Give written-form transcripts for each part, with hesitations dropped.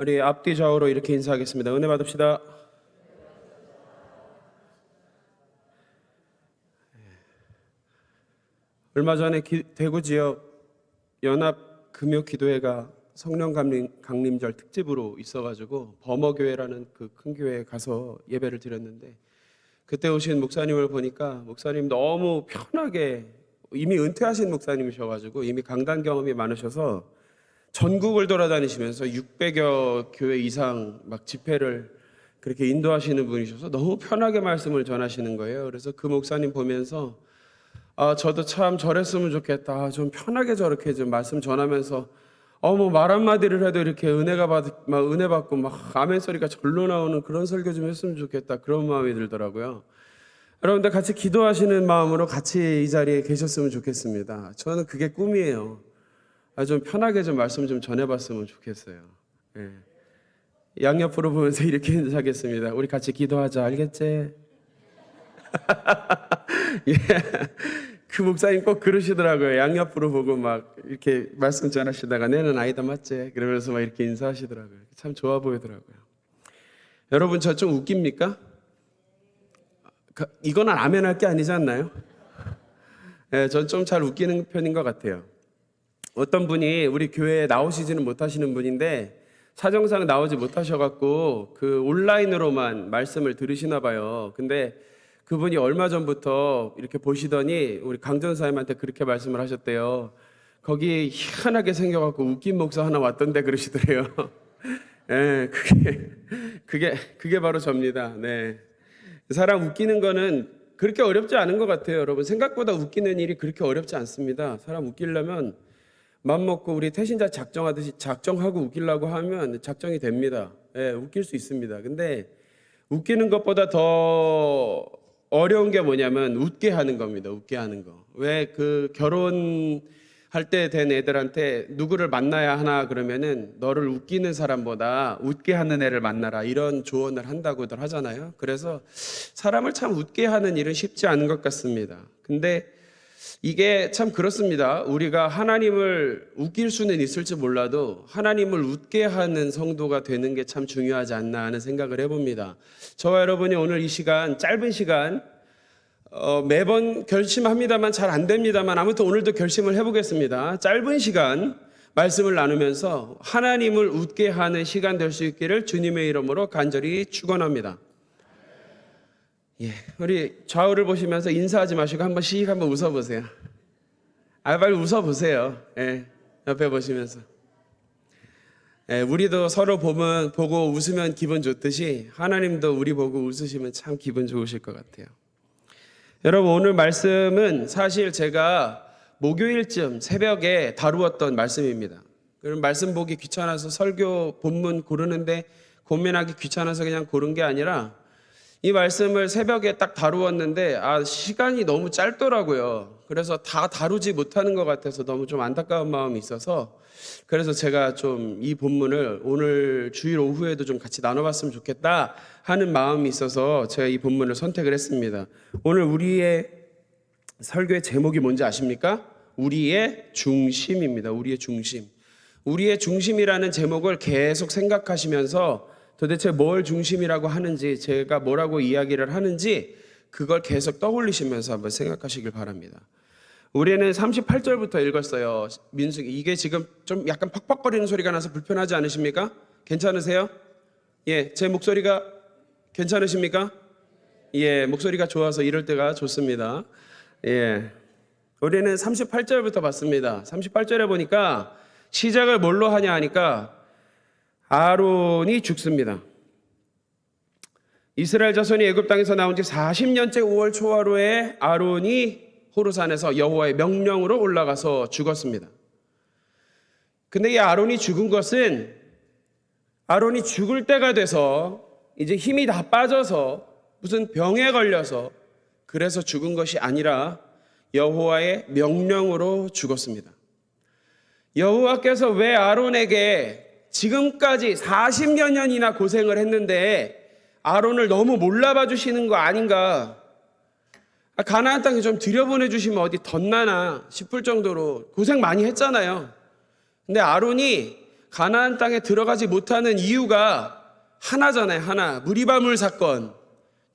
우리 앞뒤 좌우로 이렇게 인사하겠습니다. 은혜 받읍시다. 얼마 전에 대구 지역 연합 금요기도회가 성령 강림절 특집으로 있어가지고 범어교회라는 그 큰 교회에 가서 예배를 드렸는데, 그때 오신 목사님을 보니까 목사님 너무 편하게, 이미 은퇴하신 목사님이셔가지고 이미 강단 경험이 많으셔서 전국을 돌아다니시면서 600여 교회 이상 막 집회를 그렇게 인도하시는 분이셔서 너무 편하게 말씀을 전하시는 거예요. 그래서 그 목사님 보면서 저도 참 저랬으면 좋겠다. 좀 편하게 저렇게 좀 말씀 전하면서 뭐 말 한마디를 해도 이렇게 은혜 받고 막 아멘 소리가 절로 나오는 그런 설교 좀 했으면 좋겠다. 그런 마음이 들더라고요. 여러분들 같이 기도하시는 마음으로 같이 이 자리에 계셨으면 좋겠습니다. 저는 그게 꿈이에요. 좀 편하게 좀 말씀 좀 전해봤으면 좋겠어요. 예. 양옆으로 보면서 이렇게 인사하겠습니다. 우리 같이 기도하자. 알겠지? 예. 그 목사님 꼭 그러시더라고요. 양옆으로 보고 막 이렇게 말씀 전하시다가 내는 아니다 맞지? 그러면서 막 이렇게 인사하시더라고요. 참 좋아 보이더라고요. 여러분 저 좀 웃깁니까? 이거는 아멘 할 게 아니지 않나요? 예, 전 좀 잘 웃기는 편인 것 같아요. 어떤 분이 우리 교회에 나오시지는 못하시는 분인데 사정상 나오지 못하셔갖고 그 온라인으로만 말씀을 들으시나 봐요. 근데 그분이 얼마 전부터 이렇게 보시더니 우리 강전사님한테 그렇게 말씀을 하셨대요. 거기 희한하게 생겨갖고 웃긴 목사 하나 왔던데 그러시더래요. 예, 그게 바로 접니다. 네. 사람 웃기는 거는 그렇게 어렵지 않은 것 같아요, 여러분. 생각보다 웃기는 일이 그렇게 어렵지 않습니다. 사람 웃기려면 맘 먹고 우리 태신자 작정하듯이 작정하고 웃기려고 하면 작정이 됩니다. 예, 웃길 수 있습니다. 근데 웃기는 것보다 더 어려운 게 뭐냐면 웃게 하는 겁니다. 웃게 하는 거. 왜 그 결혼할 때 된 애들한테 누구를 만나야 하나 그러면은 너를 웃기는 사람보다 웃게 하는 애를 만나라 이런 조언을 한다고들 하잖아요. 그래서 사람을 참 웃게 하는 일은 쉽지 않은 것 같습니다. 근데 이게 참 그렇습니다. 우리가 하나님을 웃길 수는 있을지 몰라도 하나님을 웃게 하는 성도가 되는 게 참 중요하지 않나 하는 생각을 해봅니다. 저와 여러분이 오늘 이 시간, 짧은 시간, 매번 결심합니다만 잘 안 됩니다만 아무튼 오늘도 결심을 해보겠습니다. 짧은 시간 말씀을 나누면서 하나님을 웃게 하는 시간 될 수 있기를 주님의 이름으로 간절히 축원합니다. 예, 우리 좌우를 보시면서 인사하지 마시고 한번 웃어보세요. 빨리 웃어보세요. 예, 옆에 보시면서. 예, 우리도 서로 보고 웃으면 기분 좋듯이 하나님도 우리 보고 웃으시면 참 기분 좋으실 것 같아요. 여러분 오늘 말씀은 사실 제가 목요일쯤 새벽에 다루었던 말씀입니다. 그럼 말씀 보기 귀찮아서 설교 본문 고르는데 고민하기 귀찮아서 그냥 고른 게 아니라 이 말씀을 새벽에 딱 다루었는데 시간이 너무 짧더라고요. 그래서 다 다루지 못하는 것 같아서 너무 좀 안타까운 마음이 있어서 그래서 제가 좀 이 본문을 오늘 주일 오후에도 좀 같이 나눠봤으면 좋겠다 하는 마음이 있어서 제가 이 본문을 선택을 했습니다. 오늘 우리의 설교의 제목이 뭔지 아십니까? 우리의 중심입니다. 우리의 중심. 우리의 중심이라는 제목을 계속 생각하시면서 도대체 뭘 중심이라고 하는지 제가 뭐라고 이야기를 하는지 그걸 계속 떠올리시면서 한번 생각하시길 바랍니다. 우리는 38절부터 읽었어요. 민수기. 이게 지금 좀 약간 팍팍거리는 소리가 나서 불편하지 않으십니까? 괜찮으세요? 예, 제 목소리가 괜찮으십니까? 예, 목소리가 좋아서 이럴 때가 좋습니다. 예, 우리는 38절부터 봤습니다. 38절에 보니까 시작을 뭘로 하냐 하니까 아론이 죽습니다. 이스라엘 자손이 애굽 땅에서 나온 지 40년째 5월 초하루에 아론이 호르산에서 여호와의 명령으로 올라가서 죽었습니다. 근데 이 아론이 죽은 것은 아론이 죽을 때가 돼서 이제 힘이 다 빠져서 무슨 병에 걸려서 그래서 죽은 것이 아니라 여호와의 명령으로 죽었습니다. 여호와께서 왜 아론에게 지금까지 40여 년이나 고생을 했는데 아론을 너무 몰라봐 주시는 거 아닌가? 가나안 땅에 좀 들여보내 주시면 어디 덧나나 싶을 정도로 고생 많이 했잖아요. 근데 아론이 가나안 땅에 들어가지 못하는 이유가 하나잖아요. 하나. 무리바물 사건.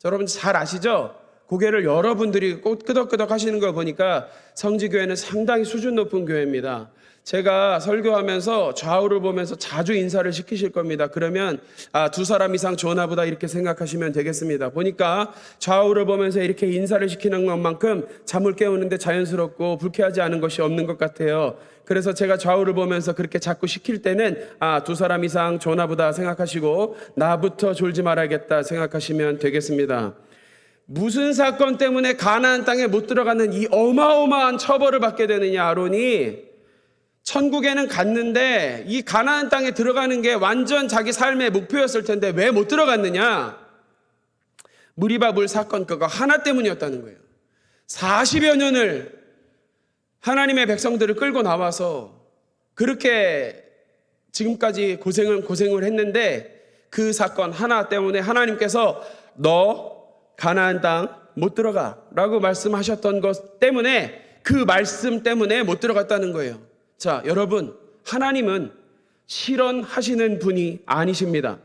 여러분 잘 아시죠? 고개를 여러분들이 끄덕끄덕 하시는 걸 보니까 성지교회는 상당히 수준 높은 교회입니다. 제가 설교하면서 좌우를 보면서 자주 인사를 시키실 겁니다. 그러면 두 사람 이상 좋나 보다 이렇게 생각하시면 되겠습니다. 보니까 좌우를 보면서 이렇게 인사를 시키는 것만큼 잠을 깨우는데 자연스럽고 불쾌하지 않은 것이 없는 것 같아요. 그래서 제가 좌우를 보면서 그렇게 자꾸 시킬 때는 두 사람 이상 좋나 보다 생각하시고 나부터 졸지 말아야겠다 생각하시면 되겠습니다. 무슨 사건 때문에 가나안 땅에 못 들어가는 이 어마어마한 처벌을 받게 되느냐. 아론이 천국에는 갔는데 이 가나안 땅에 들어가는 게 완전 자기 삶의 목표였을 텐데 왜 못 들어갔느냐? 무리바물 사건 그거 하나 때문이었다는 거예요. 40여 년을 하나님의 백성들을 끌고 나와서 그렇게 지금까지 고생을 했는데 그 사건 하나 때문에 하나님께서 너 가나안 땅 못 들어가 라고 말씀하셨던 것 때문에 그 말씀 때문에 못 들어갔다는 거예요. 자, 여러분, 하나님은 실언하시는 분이 아니십니다.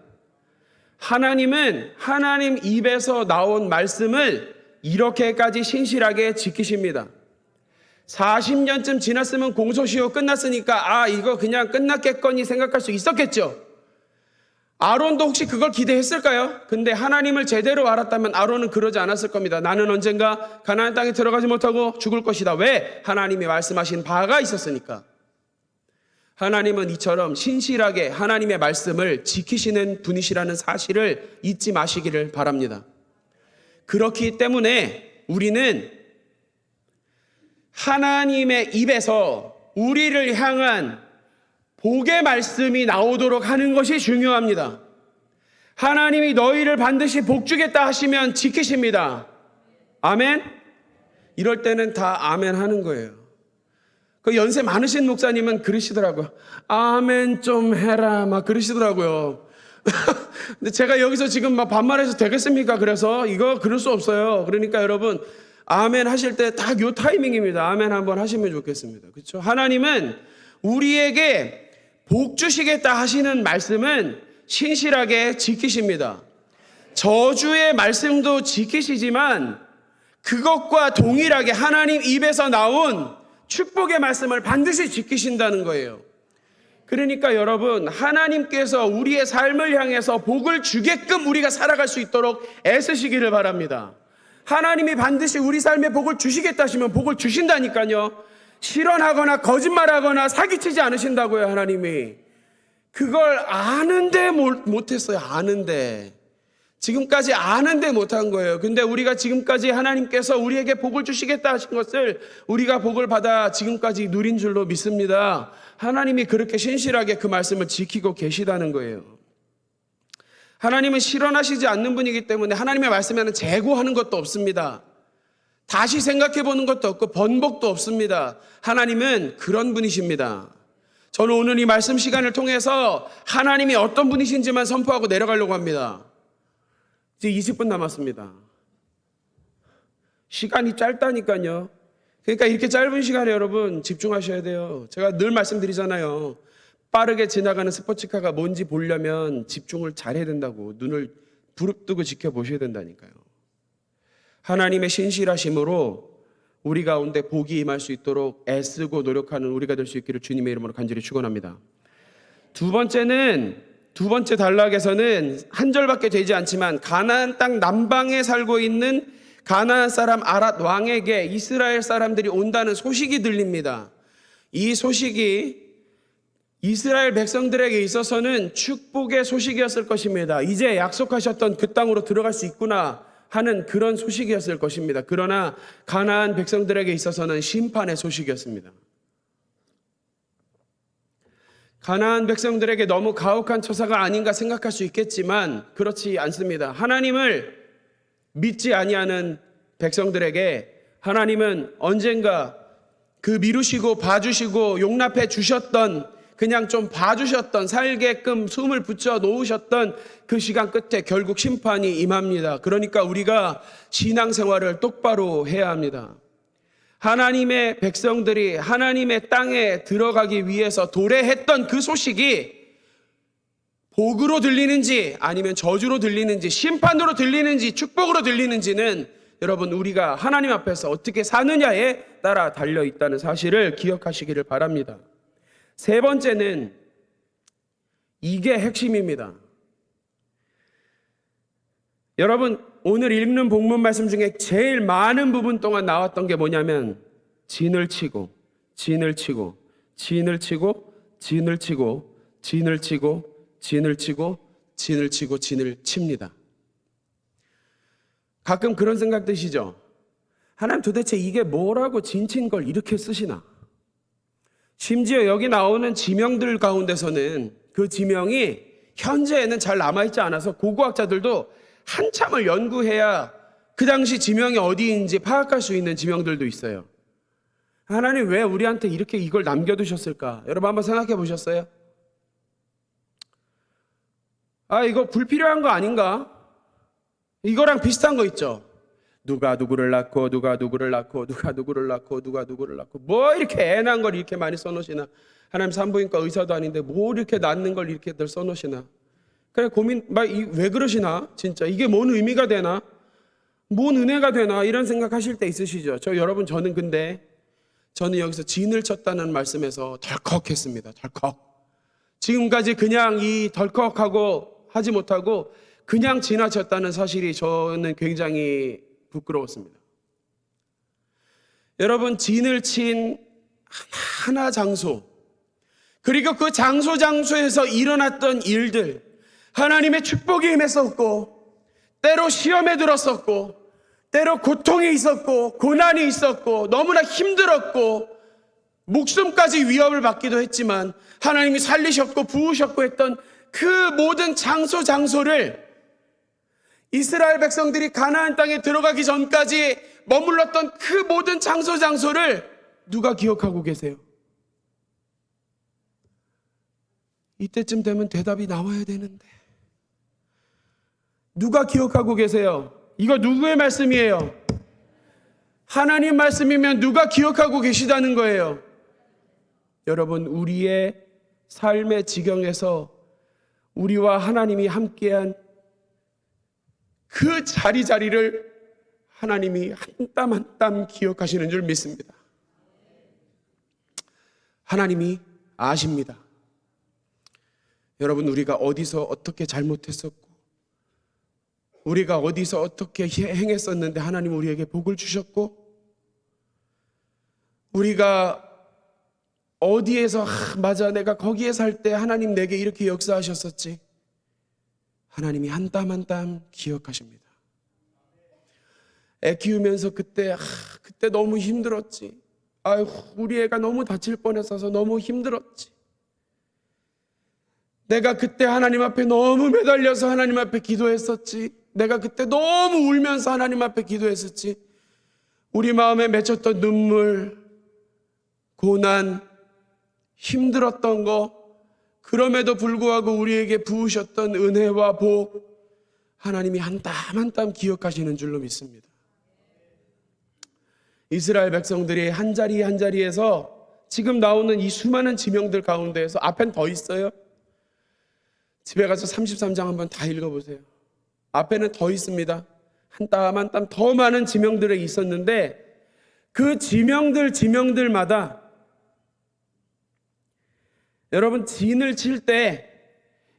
하나님은 하나님 입에서 나온 말씀을 이렇게까지 신실하게 지키십니다. 40년쯤 지났으면 공소시효 끝났으니까 이거 그냥 끝났겠거니 생각할 수 있었겠죠. 아론도 혹시 그걸 기대했을까요? 근데 하나님을 제대로 알았다면 아론은 그러지 않았을 겁니다. 나는 언젠가 가나안 땅에 들어가지 못하고 죽을 것이다. 왜? 하나님이 말씀하신 바가 있었으니까. 하나님은 이처럼 신실하게 하나님의 말씀을 지키시는 분이시라는 사실을 잊지 마시기를 바랍니다. 그렇기 때문에 우리는 하나님의 입에서 우리를 향한 복의 말씀이 나오도록 하는 것이 중요합니다. 하나님이 너희를 반드시 복 주겠다 하시면 지키십니다. 아멘? 이럴 때는 다 아멘 하는 거예요. 그 연세 많으신 목사님은 그러시더라고요. 아멘 좀 해라 막 그러시더라고요. 근데 제가 여기서 지금 막 반말해서 되겠습니까? 그래서 이거 그럴 수 없어요. 그러니까 여러분 아멘 하실 때 딱 요 타이밍입니다. 아멘 한번 하시면 좋겠습니다. 그렇죠? 하나님은 우리에게 복 주시겠다 하시는 말씀은 신실하게 지키십니다. 저주의 말씀도 지키시지만 그것과 동일하게 하나님 입에서 나온 축복의 말씀을 반드시 지키신다는 거예요. 그러니까 여러분 하나님께서 우리의 삶을 향해서 복을 주게끔 우리가 살아갈 수 있도록 애쓰시기를 바랍니다. 하나님이 반드시 우리 삶에 복을 주시겠다 하시면 복을 주신다니까요. 실언하거나 거짓말하거나 사기치지 않으신다고요. 하나님이 그걸 아는데 못했어요. 아는데 지금까지 아는데 못한 거예요. 근데 우리가 지금까지 하나님께서 우리에게 복을 주시겠다 하신 것을 우리가 복을 받아 지금까지 누린 줄로 믿습니다. 하나님이 그렇게 신실하게 그 말씀을 지키고 계시다는 거예요. 하나님은 실언하시지 않는 분이기 때문에 하나님의 말씀에는 재고하는 것도 없습니다. 다시 생각해 보는 것도 없고 번복도 없습니다. 하나님은 그런 분이십니다. 저는 오늘 이 말씀 시간을 통해서 하나님이 어떤 분이신지만 선포하고 내려가려고 합니다. 이제 20분 남았습니다. 시간이 짧다니까요. 그러니까 이렇게 짧은 시간에 여러분 집중하셔야 돼요. 제가 늘 말씀드리잖아요. 빠르게 지나가는 스포츠카가 뭔지 보려면 집중을 잘해야 된다고. 눈을 부릅뜨고 지켜보셔야 된다니까요. 하나님의 신실하심으로 우리 가운데 복이 임할 수 있도록 애쓰고 노력하는 우리가 될 수 있기를 주님의 이름으로 간절히 축원합니다. 두 번째 단락에서는 한 절밖에 되지 않지만 가나안 땅 남방에 살고 있는 가나안 사람 아랏 왕에게 이스라엘 사람들이 온다는 소식이 들립니다. 이 소식이 이스라엘 백성들에게 있어서는 축복의 소식이었을 것입니다. 이제 약속하셨던 그 땅으로 들어갈 수 있구나 하는 그런 소식이었을 것입니다. 그러나 가나안 백성들에게 있어서는 심판의 소식이었습니다. 가나안 백성들에게 너무 가혹한 처사가 아닌가 생각할 수 있겠지만 그렇지 않습니다. 하나님을 믿지 아니하는 백성들에게 하나님은 언젠가 그 미루시고 봐주시고 용납해 주셨던 그냥 좀 봐주셨던 살게끔 숨을 붙여 놓으셨던 그 시간 끝에 결국 심판이 임합니다. 그러니까 우리가 신앙생활을 똑바로 해야 합니다. 하나님의 백성들이 하나님의 땅에 들어가기 위해서 도래했던 그 소식이 복으로 들리는지 아니면 저주로 들리는지 심판으로 들리는지 축복으로 들리는지는 여러분 우리가 하나님 앞에서 어떻게 사느냐에 따라 달려 있다는 사실을 기억하시기를 바랍니다. 세 번째는 이게 핵심입니다. 여러분 오늘 읽는 본문 말씀 중에 제일 많은 부분 동안 나왔던 게 뭐냐면 진을 치고 진을 치고 진을 치고 진을 치고 진을 치고 진을 치고 진을 치고 진을 칩니다. 가끔 그런 생각 드시죠? 하나님 도대체 이게 뭐라고 진친 걸 이렇게 쓰시나? 심지어 여기 나오는 지명들 가운데서는 그 지명이 현재에는 잘 남아있지 않아서 고고학자들도 한참을 연구해야 그 당시 지명이 어디인지 파악할 수 있는 지명들도 있어요. 하나님 왜 우리한테 이렇게 이걸 남겨두셨을까? 여러분 한번 생각해 보셨어요? 이거 불필요한 거 아닌가? 이거랑 비슷한 거 있죠? 누가 누구를 낳고 누가 누구를 낳고 누가 누구를 낳고 누가 누구를 낳고 뭐 이렇게 애난 걸 이렇게 많이 써놓으시나? 하나님 산부인과 의사도 아닌데 뭐 이렇게 낳는 걸 이렇게들 써놓으시나? 그래 고민 왜 그러시나? 진짜 이게 뭔 의미가 되나? 뭔 은혜가 되나? 이런 생각하실 때 있으시죠? 저는 여기서 진을 쳤다는 말씀에서 덜컥했습니다. 덜컥. 지금까지 그냥 이 덜컥하고 하지 못하고 그냥 지나쳤다는 사실이 저는 굉장히 부끄러웠습니다. 여러분 진을 친 하나 장소 그리고 그 장소에서 일어났던 일들 하나님의 축복이 임했었고 때로 시험에 들었었고 때로 고통이 있었고 고난이 있었고 너무나 힘들었고 목숨까지 위협을 받기도 했지만 하나님이 살리셨고 부으셨고 했던 그 모든 장소를 이스라엘 백성들이 가나안 땅에 들어가기 전까지 머물렀던 그 모든 장소를 누가 기억하고 계세요? 이때쯤 되면 대답이 나와야 되는데 누가 기억하고 계세요? 이거 누구의 말씀이에요? 하나님 말씀이면 누가 기억하고 계시다는 거예요. 여러분 우리의 삶의 지경에서 우리와 하나님이 함께한 그 자리를 하나님이 한 땀 한 땀 기억하시는 줄 믿습니다. 하나님이 아십니다. 여러분 우리가 어디서 어떻게 잘못했었고 우리가 어디서 어떻게 행했었는데 하나님 우리에게 복을 주셨고 우리가 어디에서 맞아 내가 거기에 살 때 하나님 내게 이렇게 역사하셨었지 하나님이 한 땀 한 땀 기억하십니다. 애 키우면서 그때 너무 힘들었지. 우리 애가 너무 다칠 뻔했어서 너무 힘들었지. 내가 그때 하나님 앞에 너무 매달려서 하나님 앞에 기도했었지. 내가 그때 너무 울면서 하나님 앞에 기도했었지. 우리 마음에 맺혔던 눈물, 고난, 힘들었던 거 그럼에도 불구하고 우리에게 부으셨던 은혜와 복 하나님이 한 땀 한 땀 기억하시는 줄로 믿습니다. 이스라엘 백성들이 한 자리 한 자리에서 지금 나오는 이 수많은 지명들 가운데에서 앞엔 더 있어요. 집에 가서 33장 한번 다 읽어보세요. 앞에는 더 있습니다. 한 땀 한 땀 더 많은 지명들이 있었는데 그 지명들마다 여러분 진을 칠 때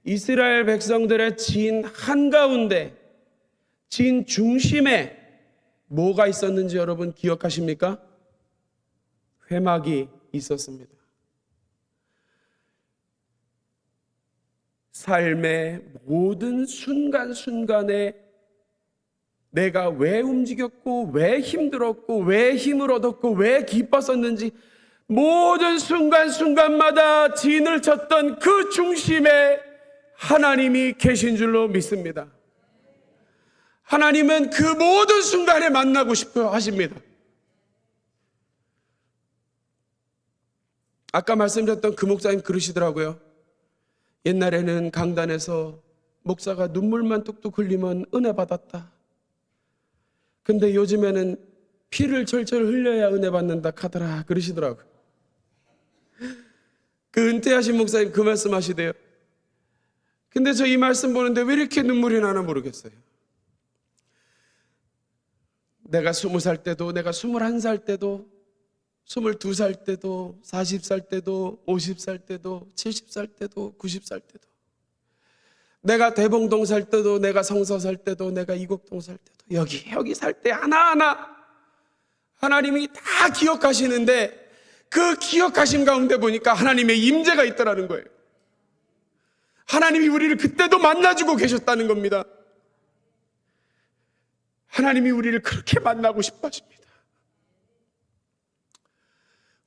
이스라엘 백성들의 진 한가운데 진 중심에 뭐가 있었는지 여러분 기억하십니까? 회막이 있었습니다. 삶의 모든 순간순간에 내가 왜 움직였고 왜 힘들었고 왜 힘을 얻었고 왜 기뻤었는지 모든 순간순간마다 진을 쳤던 그 중심에 하나님이 계신 줄로 믿습니다. 하나님은 그 모든 순간에 만나고 싶어 하십니다. 아까 말씀드렸던 그 목사님 그러시더라고요. 옛날에는 강단에서 목사가 눈물만 뚝뚝 흘리면 은혜 받았다. 근데 요즘에는 피를 철철 흘려야 은혜 받는다 카더라 그러시더라고요. 그 은퇴하신 목사님 그 말씀 하시대요. 근데 저 이 말씀 보는데 왜 이렇게 눈물이 나나 모르겠어요. 내가 20살 때도, 내가 21살 때도, 22살 때도, 40살 때도, 50살 때도, 70살 때도, 90살 때도, 내가 대봉동 살 때도, 내가 성서 살 때도, 내가 이곡동 살 때도, 여기 살 때 하나하나 하나님이 다 기억하시는데, 그 기억하심 가운데 보니까 하나님의 임재가 있더라는 거예요. 하나님이 우리를 그때도 만나주고 계셨다는 겁니다. 하나님이 우리를 그렇게 만나고 싶어 하십니다.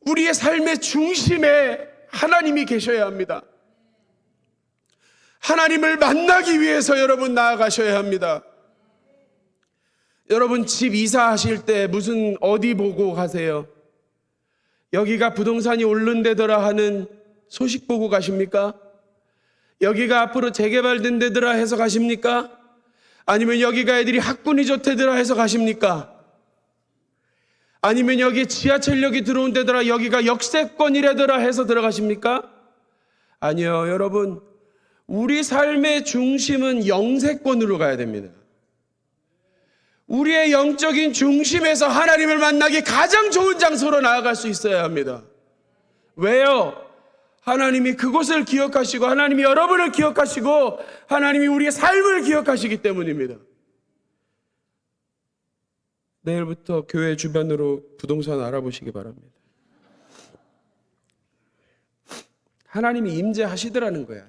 우리의 삶의 중심에 하나님이 계셔야 합니다. 하나님을 만나기 위해서 여러분 나아가셔야 합니다. 여러분 집 이사하실 때 무슨 어디 보고 가세요? 여기가 부동산이 오른데더라 하는 소식 보고 가십니까? 여기가 앞으로 재개발된 데더라 해서 가십니까? 아니면 여기가 애들이 학군이 좋대더라 해서 가십니까? 아니면 여기 지하철역이 들어온 데더라 여기가 역세권이라더라 해서 들어가십니까? 아니요, 여러분. 우리 삶의 중심은 영세권으로 가야 됩니다. 우리의 영적인 중심에서 하나님을 만나기 가장 좋은 장소로 나아갈 수 있어야 합니다. 왜요? 하나님이 그곳을 기억하시고 하나님이 여러분을 기억하시고 하나님이 우리의 삶을 기억하시기 때문입니다. 내일부터 교회 주변으로 부동산 알아보시기 바랍니다. 하나님이 임재하시더라는 거예요.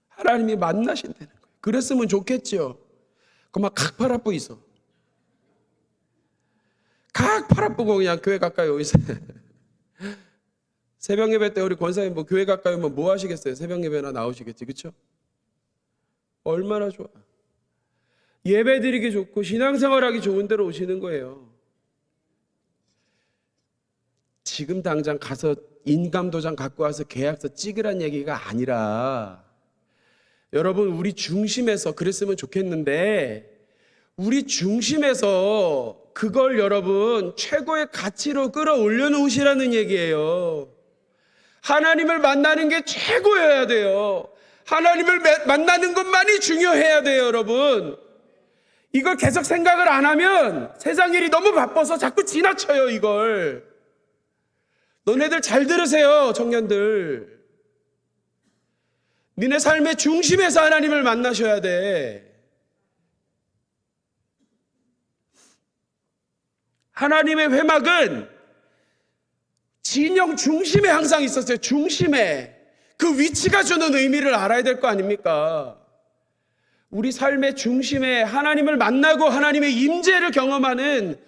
하나님이 만나신다는 거예요. 그랬으면 좋겠죠. 그만 각 팔아뿌 있어. 각 팔아뿌고 그냥 교회 가까이 오세요. 새벽 예배 때 우리 권사님 뭐 교회 가까이 오면 뭐 하시겠어요? 새벽 예배나 나오시겠지, 그렇죠? 얼마나 좋아. 예배 드리기 좋고 신앙생활하기 좋은 데로 오시는 거예요. 지금 당장 가서 인감도장 갖고 와서 계약서 찍으란 얘기가 아니라 여러분 우리 중심에서 그랬으면 좋겠는데 우리 중심에서 그걸 여러분 최고의 가치로 끌어올려 놓으시라는 얘기예요. 하나님을 만나는 게 최고여야 돼요. 하나님을 만나는 것만이 중요해야 돼요, 여러분. 이걸 계속 생각을 안 하면 세상 일이 너무 바빠서 자꾸 지나쳐요, 이걸. 너네들 잘 들으세요, 청년들. 니네 삶의 중심에서 하나님을 만나셔야 돼. 하나님의 회막은 진영 중심에 항상 있었어요. 중심에. 그 위치가 주는 의미를 알아야 될 거 아닙니까? 우리 삶의 중심에 하나님을 만나고 하나님의 임재를 경험하는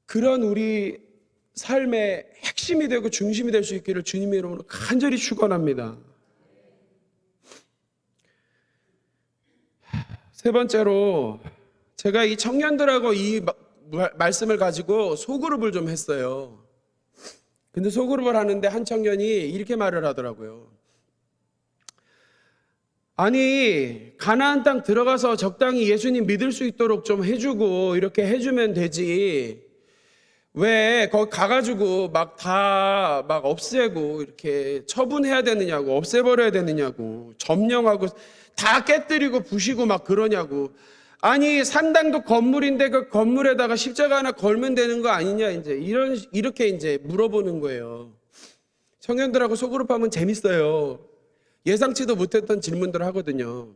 그런 우리 삶의 핵심이 되고 중심이 될 수 있기를 주님의 이름으로 간절히 축원합니다. 세 번째로 제가 이 청년들하고 이 말씀을 가지고 소그룹을 좀 했어요. 근데 소그룹을 하는데 한 청년이 이렇게 말을 하더라고요. 아니, 가나안 땅 들어가서 적당히 예수님 믿을 수 있도록 좀 해주고 이렇게 해주면 되지. 왜 거기 가가지고 막 다 막 없애고 이렇게 처분해야 되느냐고, 없애버려야 되느냐고, 점령하고 다 깨뜨리고 부시고 막 그러냐고. 아니, 산당도 건물인데 그 건물에다가 십자가 하나 걸면 되는 거 아니냐, 이렇게 이제 물어보는 거예요. 청년들하고 소그룹하면 재밌어요. 예상치도 못했던 질문들을 하거든요.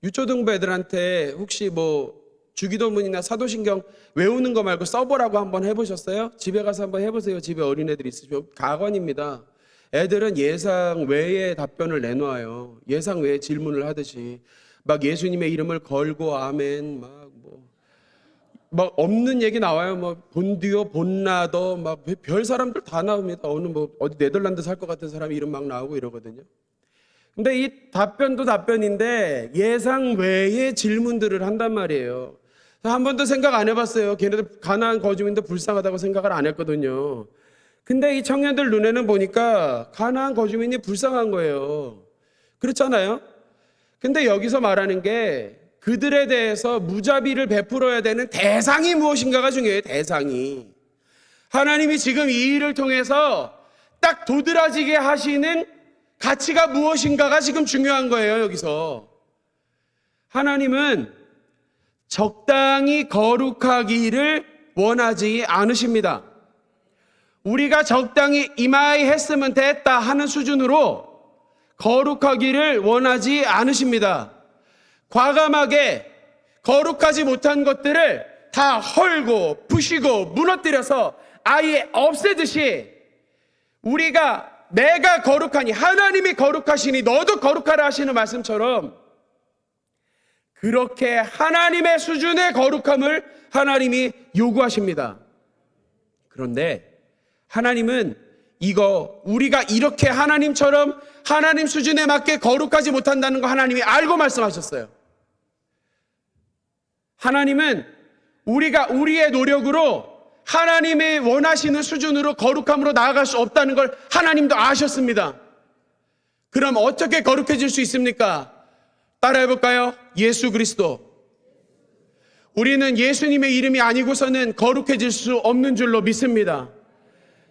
유초등부 애들한테 혹시 뭐 주기도문이나 사도신경 외우는 거 말고 써보라고 한번 해보셨어요? 집에 가서 한번 해보세요. 집에 어린애들이 있으시면. 가관입니다. 애들은 예상 외의 답변을 내놓아요. 예상 외의 질문을 하듯이. 막 예수님의 이름을 걸고 아멘 막 없는 얘기 나와요. 뭐 본디오 본나더 막 별 사람들 다 나옵니다. 어디 네덜란드 살 것 같은 사람 이름 막 나오고 이러거든요. 근데 이 답변도 답변인데 예상 외의 질문들을 한단 말이에요. 한 번도 생각 안 해봤어요. 걔네들 가나안 거주민도 불쌍하다고 생각을 안 했거든요. 근데 이 청년들 눈에는 보니까 가나안 거주민이 불쌍한 거예요. 그렇잖아요? 근데 여기서 말하는 게 그들에 대해서 무자비를 베풀어야 되는 대상이 무엇인가가 중요해요. 대상이. 하나님이 지금 이 일을 통해서 딱 도드라지게 하시는 가치가 무엇인가가 지금 중요한 거예요, 여기서. 하나님은 적당히 거룩하기를 원하지 않으십니다. 우리가 적당히 이마이 했으면 됐다 하는 수준으로 거룩하기를 원하지 않으십니다. 과감하게 거룩하지 못한 것들을 다 헐고 부시고 무너뜨려서 아예 없애듯이 내가 거룩하니 하나님이 거룩하시니 너도 거룩하라 하시는 말씀처럼 그렇게 하나님의 수준의 거룩함을 하나님이 요구하십니다. 그런데 하나님은 우리가 이렇게 하나님처럼 하나님 수준에 맞게 거룩하지 못한다는 거 하나님이 알고 말씀하셨어요. 하나님은 우리가 우리의 노력으로 하나님이 원하시는 수준으로 거룩함으로 나아갈 수 없다는 걸 하나님도 아셨습니다. 그럼 어떻게 거룩해질 수 있습니까? 따라해 볼까요? 예수 그리스도. 우리는 예수님의 이름이 아니고서는 거룩해질 수 없는 줄로 믿습니다.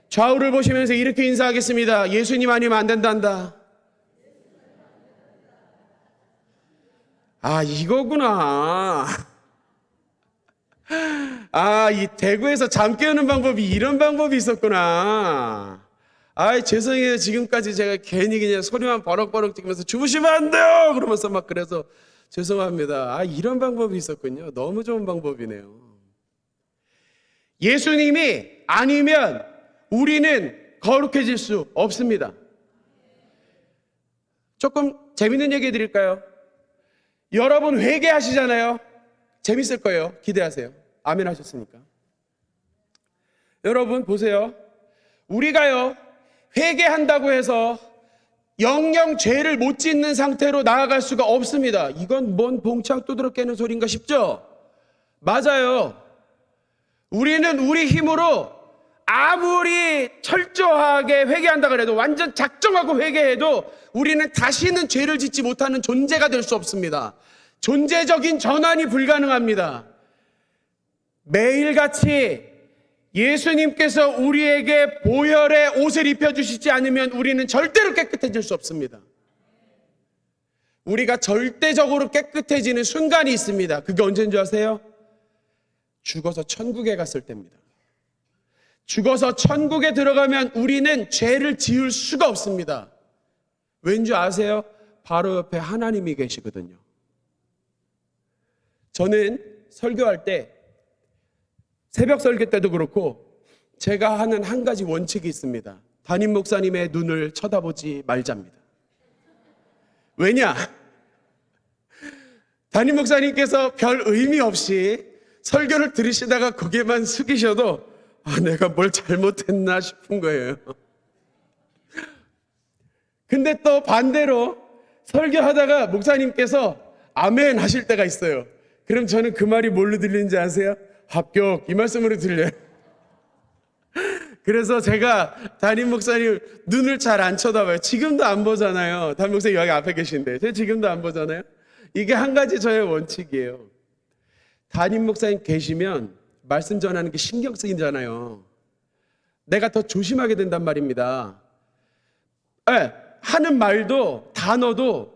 좌우를 보시면서 이렇게 인사하겠습니다. 예수님 아니면 안 된단다. 이거구나. 이 대구에서 잠 깨우는 방법이 이런 방법이 있었구나. 죄송해요. 지금까지 제가 괜히 그냥 소리만 버럭버럭 지르면서 주무시면 안 돼요! 그러면서 막 그래서 죄송합니다. 이런 방법이 있었군요. 너무 좋은 방법이네요. 예수님이 아니면 우리는 거룩해질 수 없습니다. 조금 재밌는 얘기 해드릴까요? 여러분 회개하시잖아요. 재밌을 거예요. 기대하세요. 아멘 하셨으니까. 여러분 보세요. 우리가요 회개한다고 해서 영영 죄를 못 짓는 상태로 나아갈 수가 없습니다. 이건 뭔 봉창 두드러 깨는 소린가 싶죠? 맞아요. 우리는 우리 힘으로 아무리 철저하게 회개한다 그래도 완전 작정하고 회개해도 우리는 다시는 죄를 짓지 못하는 존재가 될 수 없습니다. 존재적인 전환이 불가능합니다. 매일같이 예수님께서 우리에게 보혈의 옷을 입혀주시지 않으면 우리는 절대로 깨끗해질 수 없습니다. 우리가 절대적으로 깨끗해지는 순간이 있습니다. 그게 언제인 줄 아세요? 죽어서 천국에 갔을 때입니다. 죽어서 천국에 들어가면 우리는 죄를 지을 수가 없습니다. 왠지 아세요? 바로 옆에 하나님이 계시거든요. 저는 설교할 때 새벽 설교 때도 그렇고 제가 하는 한 가지 원칙이 있습니다. 담임 목사님의 눈을 쳐다보지 말자입니다. 왜냐? 담임 목사님께서 별 의미 없이 설교를 들으시다가 고개만 숙이셔도 내가 뭘 잘못했나 싶은 거예요. 근데 또 반대로 설교하다가 목사님께서 아멘 하실 때가 있어요. 그럼 저는 그 말이 뭘로 들리는지 아세요? 합격, 이 말씀으로 들려요. 그래서 제가 담임 목사님 눈을 잘 안 쳐다봐요. 지금도 안 보잖아요. 담임 목사님 여기 앞에 계신데 제가 지금도 안 보잖아요. 이게 한 가지 저의 원칙이에요. 담임 목사님 계시면 말씀 전하는 게 신경 쓰이잖아요. 내가 더 조심하게 된단 말입니다. 하는 말도 단어도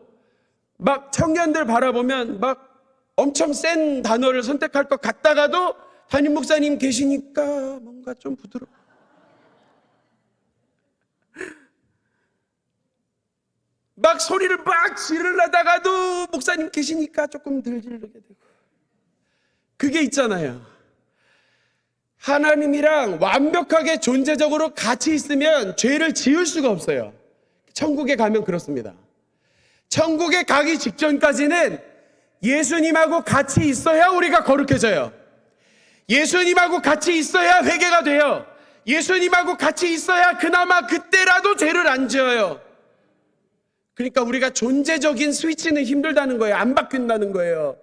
막 청년들 바라보면 막 엄청 센 단어를 선택할 것 같다가도 담임 목사님 계시니까 뭔가 좀 부드러워. 막 소리를 막 지르려다가도 목사님 계시니까 조금 덜 지르게 되고. 그게 있잖아요. 하나님이랑 완벽하게 존재적으로 같이 있으면 죄를 지을 수가 없어요. 천국에 가면 그렇습니다. 천국에 가기 직전까지는 예수님하고 같이 있어야 우리가 거룩해져요. 예수님하고 같이 있어야 회개가 돼요. 예수님하고 같이 있어야 그나마 그때라도 죄를 안 지어요. 그러니까 우리가 존재적인 스위치는 힘들다는 거예요. 안 바뀐다는 거예요.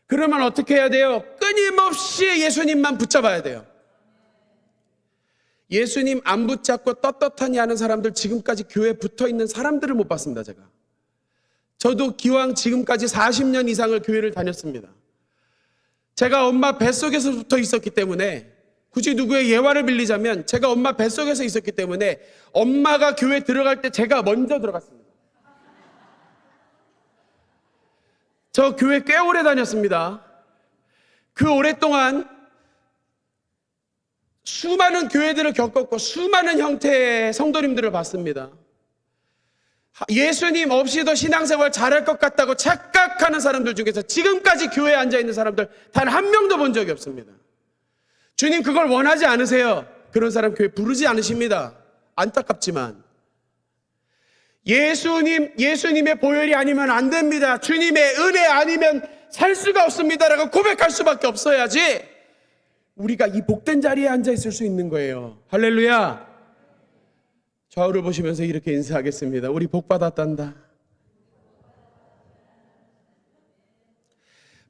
그러면 어떻게 해야 돼요? 끊임없이 예수님만 붙잡아야 돼요. 예수님 안 붙잡고 떳떳하니 하는 사람들, 지금까지 교회에 붙어있는 사람들을 못 봤습니다. 저도 기왕 지금까지 40년 이상을 교회를 다녔습니다. 제가 엄마 뱃속에서 붙어 있었기 때문에 굳이 누구의 예화를 빌리자면 제가 엄마 뱃속에서 있었기 때문에 엄마가 교회 들어갈 때 제가 먼저 들어갔습니다. 저 교회 꽤 오래 다녔습니다. 그 오랫동안 수많은 교회들을 겪었고 수많은 형태의 성도님들을 봤습니다. 예수님 없이도 신앙생활 잘할 것 같다고 착각하는 사람들 중에서 지금까지 교회에 앉아있는 사람들 단 한 명도 본 적이 없습니다. 주님 그걸 원하지 않으세요? 그런 사람 교회 부르지 않으십니다. 안타깝지만 예수님의 보혈이 아니면 안 됩니다. 주님의 은혜 아니면 살 수가 없습니다라고 고백할 수밖에 없어야지 우리가 이 복된 자리에 앉아 있을 수 있는 거예요. 할렐루야. 좌우를 보시면서 이렇게 인사하겠습니다. 우리 복 받았단다.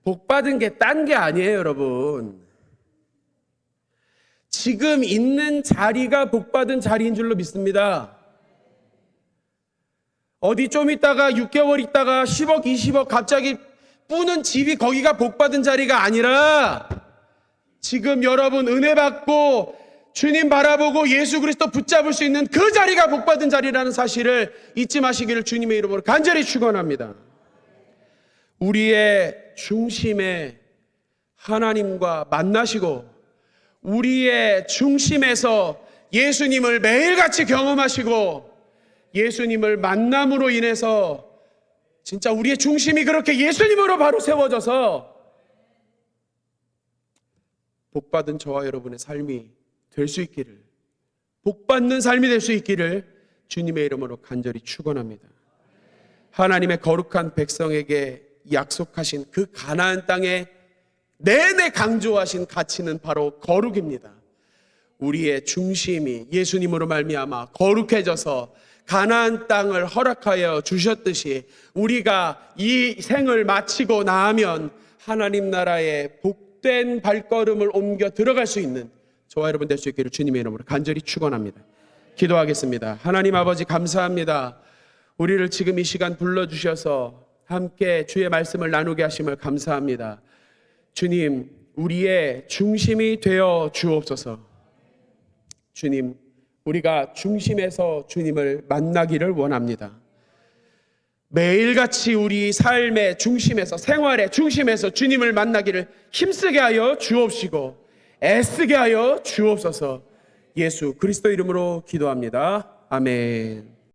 복 받은 게 딴 게 아니에요, 여러분. 지금 있는 자리가 복 받은 자리인 줄로 믿습니다. 어디 좀 있다가 6개월 있다가 10억, 20억 갑자기 뿌는 집이 거기가 복 받은 자리가 아니라 지금 여러분 은혜 받고 주님 바라보고 예수 그리스도 붙잡을 수 있는 그 자리가 복 받은 자리라는 사실을 잊지 마시기를 주님의 이름으로 간절히 축원합니다. 우리의 중심에 하나님과 만나시고 우리의 중심에서 예수님을 매일같이 경험하시고 예수님을 만남으로 인해서 진짜 우리의 중심이 그렇게 예수님으로 바로 세워져서 복받은 저와 여러분의 삶이 될 수 있기를, 복받는 삶이 될 수 있기를 주님의 이름으로 간절히 축원합니다. 하나님의 거룩한 백성에게 약속하신 그 가나안 땅에 내내 강조하신 가치는 바로 거룩입니다. 우리의 중심이 예수님으로 말미암아 거룩해져서 가나안 땅을 허락하여 주셨듯이 우리가 이 생을 마치고 나면 하나님 나라의 복된 발걸음을 옮겨 들어갈 수 있는 저와 여러분 될 수 있기를 주님의 이름으로 간절히 축원합니다. 기도하겠습니다. 하나님 아버지 감사합니다. 우리를 지금 이 시간 불러주셔서 함께 주의 말씀을 나누게 하심을 감사합니다. 주님, 우리의 중심이 되어 주옵소서. 주님, 우리가 중심에서 주님을 만나기를 원합니다. 매일같이 우리 삶의 중심에서, 생활의 중심에서 주님을 만나기를 힘쓰게 하여 주옵시고 애쓰게 하여 주옵소서. 예수 그리스도 이름으로 기도합니다. 아멘.